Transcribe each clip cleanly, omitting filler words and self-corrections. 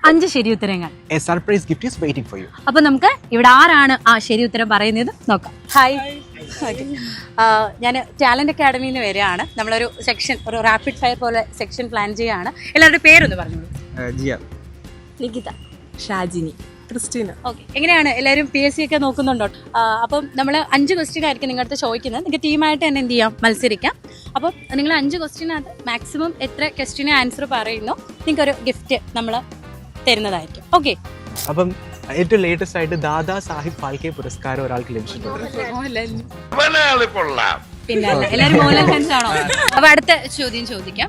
5 ശരി ഉത്തരങ്ങൾ. A surprise gift is waiting for you. അപ്പൊ നമുക്ക് ഇവിടെ ആരാണ് ആ ശരി ഉത്തരം പറയുന്നത് നോക്കാം. ഹായ്, ഞാൻ ടാലന്റ് അക്കാഡമിയിൽ നിന്ന് വരികയാണ്. നമ്മളൊരു സെക്ഷൻ, ഒരു റാപ്പിഡ് ഫയർ പോലെ സെക്ഷൻ പ്ലാൻ ചെയ്യുകയാണ്. എല്ലാവരുടെ പേരൊന്ന് പറഞ്ഞോളൂ. ജിയ, നികിത, ഷാജിനി, ക്രിസ്റ്റീന. ഓക്കെ, എങ്ങനെയാണ് എല്ലാവരും PSC ഒക്കെ നോക്കുന്നുണ്ടോ? അപ്പം നമ്മൾ 5 ക്വസ്റ്റ്യൻ ആയിരിക്കും നിങ്ങളുടെ ചോദിക്കുന്നത്. നിങ്ങൾക്ക് ടീമായിട്ട് തന്നെ എന്ത് ചെയ്യാം, മത്സരിക്കാം. അപ്പം നിങ്ങൾ 5 ക്വസ്റ്റ്യനകത്ത് മാക്സിമം എത്ര ക്വസ്റ്റ്യന് ആൻസർ പറയുന്നു നിങ്ങൾക്കൊരു ഗിഫ്റ്റ് നമ്മൾ തരുന്നതായിരിക്കും. ഓക്കെ, അപ്പം ഏറ്റവും ലേറ്റസ്റ്റ് ആയിട്ട് ദാദാ സാഹിബ് ഫാൽക്കെ പുരസ്കാരം ഒരാൾക്ക് ലഭിച്ചിട്ടുണ്ട്. പിന്നെ എല്ലാവരും മോഹൻലാൽ ഫാൻസ് ആണോ? അപ്പൊ അടുത്ത ചോദ്യം ചോദിക്കാം.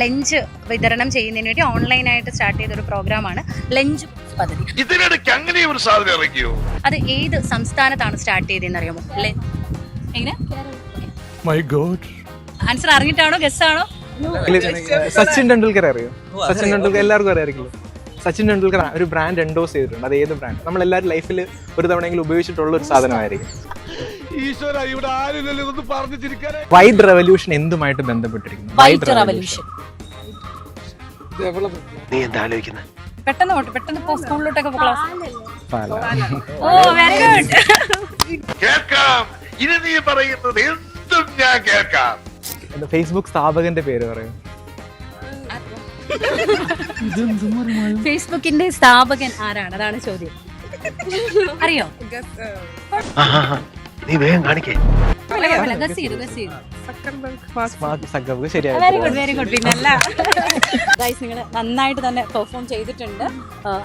ലഞ്ച് വിതരണം ചെയ്യുന്നതിന് വേണ്ടി ഓൺലൈനായിട്ട് സ്റ്റാർട്ട് ചെയ്തൊരു പ്രോഗ്രാമാണ് ലഞ്ച് പദ്ധതി. ഇതിനിടയ്ക്ക് അങ്ങനെ ഒരു സാധനം ഇറങ്ങിയോ? അത് ഏത് സംസ്ഥാനത്താണ് സ്റ്റാർട്ട് ചെയ്തതെന്ന് അറിയാമോ? എങ്ങനെ? My God. ആൻസർ അറിഞ്ഞിട്ടാണോ ഗസ് ആണോ? സച്ചിൻ ടെണ്ടുൽക്കർ അറിയോ? സച്ചിൻ ടെണ്ടുൽക്കർ എല്ലാവർക്കും അറിയായിരിക്കും. സച്ചിൻ ടെണ്ടുൽക്കർ ഒരു ബ്രാൻഡ് എൻഡോസ് ചെയ്തിട്ടുണ്ട്. അത് ഏത് ബ്രാൻഡ്? നമ്മൾ എല്ലാവരും ലൈഫിൽ ഒരു തവണയെങ്കിലും ഉപയോഗിച്ചിട്ടുള്ള ഒരു സാധനമായിരിക്കും. വൈറ്റ് റെവല്യൂഷൻ എന്തുമായിട്ട് ബന്ധപ്പെട്ടിരിക്കുന്നു? White revolution. നീ എന്താ ആലോചിക്കുന്നത്? പെട്ടെന്ന് സ്കൂളിലോട്ടൊക്കെ പാല. ഓ, വെരി ഗുഡ്. കേൾക്കാം, ഇനി നീ പറയുന്നത് എന്തും ഞാൻ കേൾക്കാം. ഫേസ്ബുക്ക് സ്ഥാപകന്റെ പേര് പറയും. ഫേസ്ബുക്കിന്റെ സ്ഥാപകൻ ആരാണ്? അതാണ് ചോദ്യം. അറിയോ? നീ വേഗം കാണിക്കേ. ഗസ് ചെയ്തു. ശരിയായി. Very good. പിന്നല്ല ഗൈസ്, നിങ്ങൾ നന്നായിട്ട് തന്നെ പെർഫോം ചെയ്തിട്ടുണ്ട്.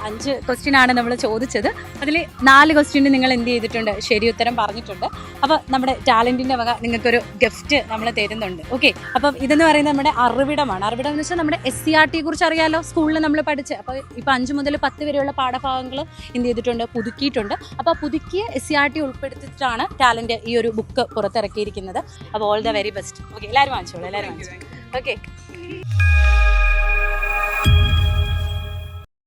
5 ക്വസ്റ്റ്യൻ ആണ് നമ്മൾ ചോദിച്ചത്. അതിൽ 4 ക്വസ്റ്റ്യന് നിങ്ങൾ എന്ത് ചെയ്തിട്ടുണ്ട്, ശരി ഉത്തരം പറഞ്ഞിട്ടുണ്ട്. അപ്പോൾ നമ്മുടെ ടാലന്റിന്റെ വക നിങ്ങൾക്കൊരു ഗിഫ്റ്റ് നമ്മൾ തരുന്നുണ്ട്. ഓക്കെ, അപ്പം ഇതെന്ന് പറയുന്നത് നമ്മുടെ അറിവിടമാണ്. അറിവിടം എന്ന് വെച്ചാൽ നമ്മുടെ SCRT കുറിച്ച് അറിയാലോ, സ്കൂളിൽ നമ്മൾ പഠിച്ച്. അപ്പോൾ ഇപ്പോൾ 5 മുതൽ 10 വരെയുള്ള പാഠഭാഗങ്ങൾ എന്ത് ചെയ്തിട്ടുണ്ട്, പുതുക്കിയിട്ടുണ്ട്. അപ്പോൾ പുതുക്കിയ SCRT ഉൾപ്പെടുത്തിയിട്ടാണ് ടാലന്റ് ഈ ഒരു ബുക്ക് പുറത്തിറക്കിയിരിക്കുന്നത്. അപ്പോൾ all the very best. Okay, എല്ലാവരും വാങ്ങിച്ചോളൂ. ഓക്കെ.